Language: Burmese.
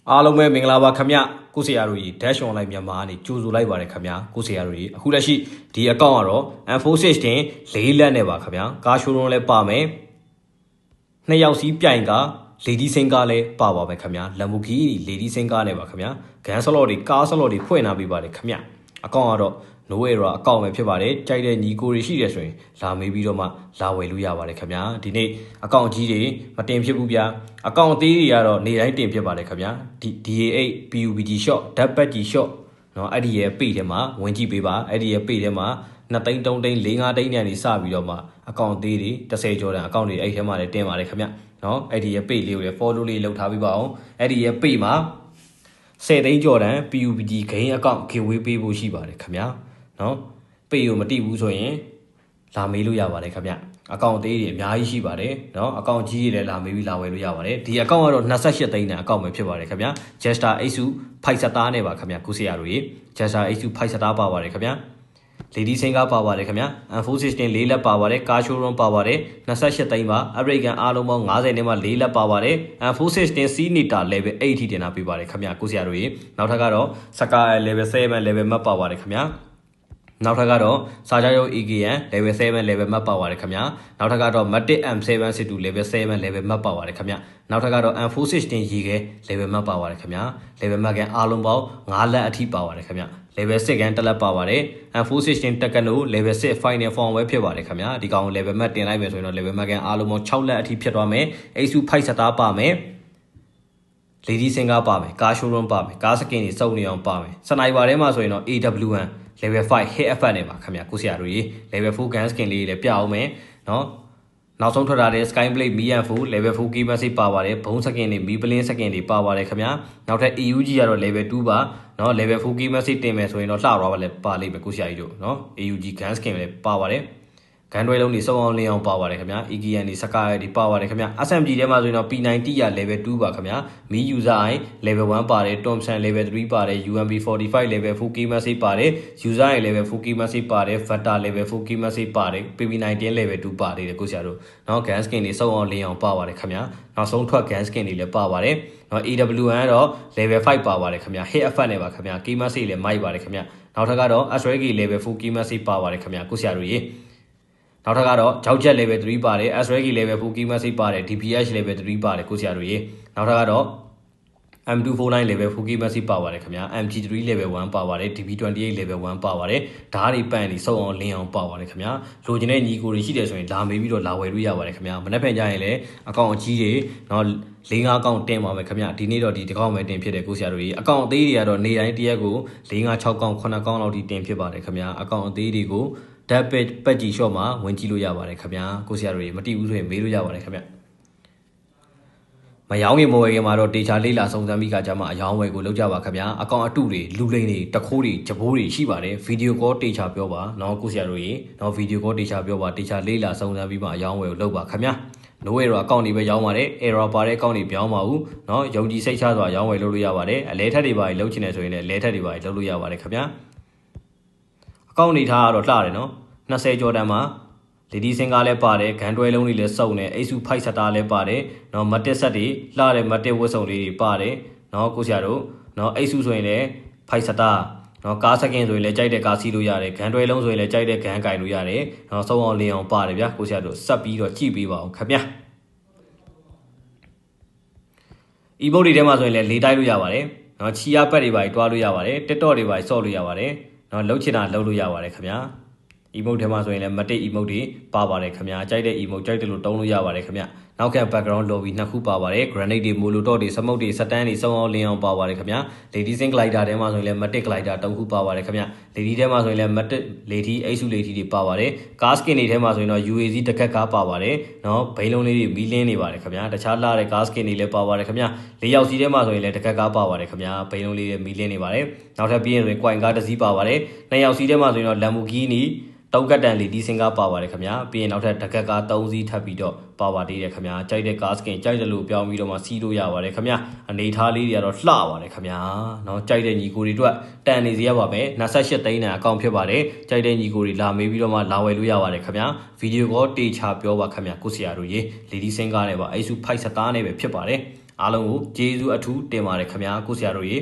အားလုံးပဲမင်္ဂလာပါခင်ဗျကိုစီယာတို့ကြီး dash online မြန်မာကနေကြိုဆိုလိုက်ပါတယ်ခင်ဗျကိုစီယာတို့ကြီးအခုလက်ရှိဒီအကောင့်ကတော့ Enforcement တင်၄လက်နဲ့ပါခင်ဗျကားရှိုးရုံးလည်းပါမယ်နှစ်ယောက်စီးပြိုင်က Lady Sing ကားလည်းပါပါပဲခင်ဗျ Lamborghini Lady Sing ကားနဲ့ပါခင်ဗျဂန်ဆလော့တွေကားဆလော့တွေဖွင့်လာပေးပါတယ်ခင်ဗျအကောင့်ကတော့ no error အကောင့်ပဲဖြစ်ပါတယ်ကြိုက်တဲ့ညီကိုတွေရှိတယ်ဆိုရင်လာမေးပြီးတော့မှလာဝယ်လို့ရပါတယ်ခင်ဗျာဒီနေ့အကောင့်ကြီးတွေမတင်ဖြစ်ဘူးဗျာအကောင့်သေးတွေကတော့နေတိုင်းတင်ဖြစ်ပါတယ်ခင်ဗျာ DA8 PUBG shot Dabbat shot เนาะအဲ့ဒီရဲ့ page ထဲမှာဝင်ကြည့်ပေးပါအဲ့ဒီရဲ့ page ထဲမှာ2သိန်း3သိန်း4 5သိန်းနဲ့နေစပြီးတော့မှအကောင့်သေးတွေ30ကျော်တန်အကောင့်တွေအဲ့ထဲမှာလည်းတင်ပါတယ်ခင်ဗျာเนาะအဲ့ဒီရဲ့ page လေးကိုလည်း follow လေးလုပ်ထားပေးပါအောင်အဲ့ဒီရဲ့ page မှာ10သိန်းကျော်တန် PUBG gain အကောင့် giveaway ပေးဖို့ရှိပါတယ်ခင်ဗျာနော်ပေကိုမတိဘူးဆိုရင်လာမေးလို့ရပါတယ်ခင်ဗျအကောင့်သေးတွေအများကြီးရှိပါတယ်နော်အကောင့်ကြီးတွေလည်းလာမေးပြီးလာဝယ်လို့ရပါတယ်ဒီအကောင့်ကတော့28သိန်းတန်အကောင့်ပဲဖြစ်ပါတယ်ခင်ဗျ Jester Asu ဖိုက်စတာနဲ့ပါခင်ဗျကုစီရတို့ရေ Jester Asu ဖိုက်စတာပါပါတယ်ခင်ဗျ Lady Sing ကပါပါတယ်ခင်ဗျ Enforcement တင်4လက်ပါပါတယ်ကားရှိုးရုံးပါပါတယ်28သိန်းပါ American အားလုံးပေါင်း50နဲ့မှ4လက်ပါပါတယ် Enforcement တင် C meter level 8ထိတင်တာပေးပါတယ်ခင်ဗျကုစီရတို့ရေနောက်ထပ်ကတော့ Sky level 7 level map ပါပါတယ်ခင်ဗျနောက်ထပ်ကတော့စာကြရုပ် EGN level 7 level map ပါပါတယ်ခင်ဗျာနောက်ထပ်ကတော့ Matic M762 level 7 level map ပါပါတယ်ခင်ဗျာနောက်ထပ်ကတော့ M416 ရေခဲ level map ပါပါတယ်ခင်ဗျာ level map ကန်အားလုံးပေါင်း5လက်အထိပါပါတယ်ခင်ဗျာ level 6ကန်တစ်လက်ပါပါတယ် M416 Tekno level 6 final form ဝဲဖြစ်ပါတယ်ခင်ဗျာဒီကောင် level map တင်လိုက်မယ်ဆိုရင်တော့ level map ကန်အားလုံးပေါင်း6လက်အထိဖြစ်သွားမယ် Asu ဖိုက်စတာပါမယ်Lady Sing ကပါမယ်ကားရှိုးရုံးပါမယ်ကားစကင်တွေစုံနေအောင်ပါမယ်စနိုက်ပါထဲမှာဆိုရင်တော့ AW1 level 5 hit effect နဲ့ပါခင်ဗျာကိုစီယာတို့ရေ level 4 gun skin လေးလည်းပြအောင်မယ်เนาะနောက်ဆုံးထွက်လာတဲ့ Sky Blade Mian Fu level 4 key message ပါပါတယ်ဘုံစကင်တွေမီပလင်းစကင်တွေပါပါတယ်ခင်ဗျာနောက်ထပ် AUG ကတော့ level 2ပါเนาะ level 4 key message တင်မယ်ဆိုရင်တော့လှသွားပါလေပါလိမ့်မယ်ကိုစီယာကြီးတို့เนาะ AUG gun skin လည်းပါပါတယ်ကန်တွဲလုံးတွေစုံအောင်လင်းအောင်ပါပါတယ်ခင်ဗျာ EGN တွေစကားတွေပါပါတယ်ခင်ဗျာ SMG ထဲမှာဆိုရင်တော့ P90 ရ level 2ပါခင်ဗျာမီ user i level 1ပါတယ် Thompson level 3ပါတယ် UMP 45 level 4 key message ပါတယ် user i level 4 key message ပါတယ် Vector level 4 key message ပါတယ် PP19 level 2ပါတယ်ကိုဆရာတို့เนาะ gun skin တွေစုံအောင်လင်းအောင်ပါပါတယ်ခင်ဗျာနောက်ဆုံးထွက် gun skin တွေလည်းပါပါတယ်เนาะ AWN တော့ level 5ပါပါတယ်ခင်ဗျာ hit effect နဲ့ပါခင်ဗျာ key message လည်းမိုက်ပါတယ်ခင်ဗျာနောက်ထပ်ကတော့ SRG level 4 key message ပါပါတယ်ခင်ဗျာကိုဆရာတို့ရေနောက်ထပ်ကတော့ကြောက်ချက် level 3ပါတယ် SRG level 4 key message ပါတယ် DPH level 3ပါတယ်ကိုဆရာတို့ရေနောက်ထပ်ကတော့ M249 level 4 key message ပါပါတယ်ခင်ဗျာ MG3 level 1ပါပါတယ် DP28 level 1ပါပါတယ်ဓာတ်တွေပန့်နေစုံအောင်လင်းအောင်ပါပါတယ်ခင်ဗျာလိုချင်တဲ့ညီကိုတွေရှိတယ်ဆိုရင်လာမေးပြီးတော့လာဝယ်လို့ရပါတယ်ခင်ဗျာမနေ့ဖက်ကြရင်လည်းအကောင့်အကြီးတွေเนาะ၄၅အကောင့်တင်ပါမယ်ခင်ဗျာဒီနေ့တော့ဒီတစ်ကောင့်ပဲတင်ဖြစ်တယ်ကိုဆရာတို့ရေအကောင့်အသေးတွေကတော့နေတိုင်းတရက်ကို၄၅6ကောင့်9ကောင့်လောက်ထိတင်ဖြစ်ပါတယ်ခင်ဗျာအကောင့်အသေးတွေကိုDabbatပတ်ကြီး shot မှာဝင်ကြည့်လို့ရပါတယ်ခင်ဗျာကိုဆရာတို့ရေမတိဘူးဆိုရင်မေးလို့ရပါတယ်ခင်ဗျာမယောင်းငယ်မဝယ်ခင်မှာတော့တေချာလေးလာစုံစမ်းပြီးခါကျမှအယောင်းဝယ်ကိုလောက်ကြပါခင်ဗျာအကောင့်အတုတွေလူလိန်တွေတခိုးတွေကြဘိုးတွေရှိပါတယ်ဗီဒီယိုကောတေချာပြောပါเนาะကိုဆရာတို့ရေเนาะဗီဒီယိုကောတေချာပြောပါတေချာလေးလာစုံစမ်းပြီးမှအယောင်းဝယ်ကိုလောက်ပါခင်ဗျာno error အကောင့်တွေပဲရောင်းပါတယ် error ပါတဲ့အကောင့်တွေပြောင်းပါဘူးเนาะယုံကြည်စိတ်ချစွာရောင်းဝယ်လုပ်လို့ရပါတယ်အလဲထက်တွေပါလောက်ချင်တယ်ဆိုရင်လည်းလဲထက်တွေပါလုပ်လို့ရပါတယ်ခင်ဗျာအကောင့်တွေထားကတော့လှတယ်เนาะ20ကျော်တန်မှာ Lady Sing ကလည်းပါတယ်ဂန်တွဲလုံးတွေလည်းစုံတယ် Asu ဖိုက်စတာလည်းပါတယ်เนาะမတက်ဆက်တွေလှတဲ့မတက်ဝတ်စုံလေးတွေပါတယ်เนาะကိုဆရာတို့เนาะ Asu ဆိုရင်လည်းဖိုက်စတာเนาะကားစကင်ဆိုရင်လည်းကြိုက်တဲ့ကားစီးလို့ရတယ်ဂန်တွဲလုံးဆိုရင်လည်းကြိုက်တဲ့ဂန်ကင်လို့ရတယ်เนาะစုံအောင်လင်းအောင်ပါတယ်ဗျာကိုဆရာတို့ဆက်ပြီးတော့ကြည့်ပေးပါအောင်ခင်ဗျာ e-book တွေထဲမှာဆိုရင်လည်းလေးတိုက်လို့ရပါတယ်เนาะချီရပတ်တွေပါတွားလို့ရပါတယ် TikTok တွေပါဆော့လို့ရပါတယ်เนาะလှုပ်ချင်တာလှုပ်လို့ရပါတယ်ခင်ဗျာemote ထဲမှာဆိုရင်လည်း matic emote တွေပါပါတယ်ခင်ဗျာကြိုက်တဲ့ emote ကြိုက်တယ်လို့တုံးလို့ရပါတယ်ခင်ဗျာနောက်ခံ background lobby နှစ်ခုပါပါတယ် granite တွေ molotov တွေ smoke တွေ stand တွေစုံအောင်လင်းအောင်ပါပါတယ်ခင်ဗျာ lady sing glider ထဲမှာဆိုရင်လည်း matic glider တစ်ခုပါပါတယ်ခင်ဗျာ lady ထဲမှာဆိုရင်လည်း matic lady Asu lady တွေပါပါတယ် car skin တွေထဲမှာဆိုရင်တော့ UAZ တကက်ကားပါပါတယ်เนาะဘိန်းလုံးလေးတွေမီးလင်းနေပါတယ်ခင်ဗျာတခြားလာတဲ့ car skin တွေလည်းပါပါတယ်ခင်ဗျာ၄ယောက်စီးထဲမှာဆိုရင်လည်းတကက်ကားပါပါတယ်ခင်ဗျာဘိန်းလုံးလေးတွေမီးလင်းနေပါတယ်နောက်ထပ်ပြီးရင်ဆိုရင် coin ကားတစ်စီးပါပါတယ်၂ယောက်စီးထဲမှာဆိုရင်တော့ Lamborghiniတောက်ကတန်Lady Sing ကပါပါတယ်ခင်ဗျာပြီးရင်နောက်ထပ်တကက်ကား3စီးထပ်ပြီးတော့ပါပါသေးတယ်ခင်ဗျာကြိုက်တဲ့ကားစကင်ကြိုက်တယ်လို့ပြောင်းပြီးတော့မှစီးလို့ရပါတယ်ခင်ဗျာအနေထားလေးတွေကတော့လှပါတယ်ခင်ဗျာเนาะကြိုက်တဲ့ညီကိုတွေအတွက်တန်နေစီရပါမယ်28သိန်းတန်အကောင့်ဖြစ်ပါတယ်ကြိုက်တဲ့ညီကိုတွေလာမေးပြီးတော့မှလာဝယ်လို့ရပါတယ်ခင်ဗျာဗီဒီယိုကောတေချာပြောပါခင်ဗျာကိုဆရာတို့ရေLady Sing ကလည်းပါAsu ဖိုက်စတာနဲ့ပဲဖြစ်ပါတယ် အားလုံးကိုကျေးဇူးအထူးတင်ပါတယ်ခင်ဗျာကိုဆရာတို့ရေ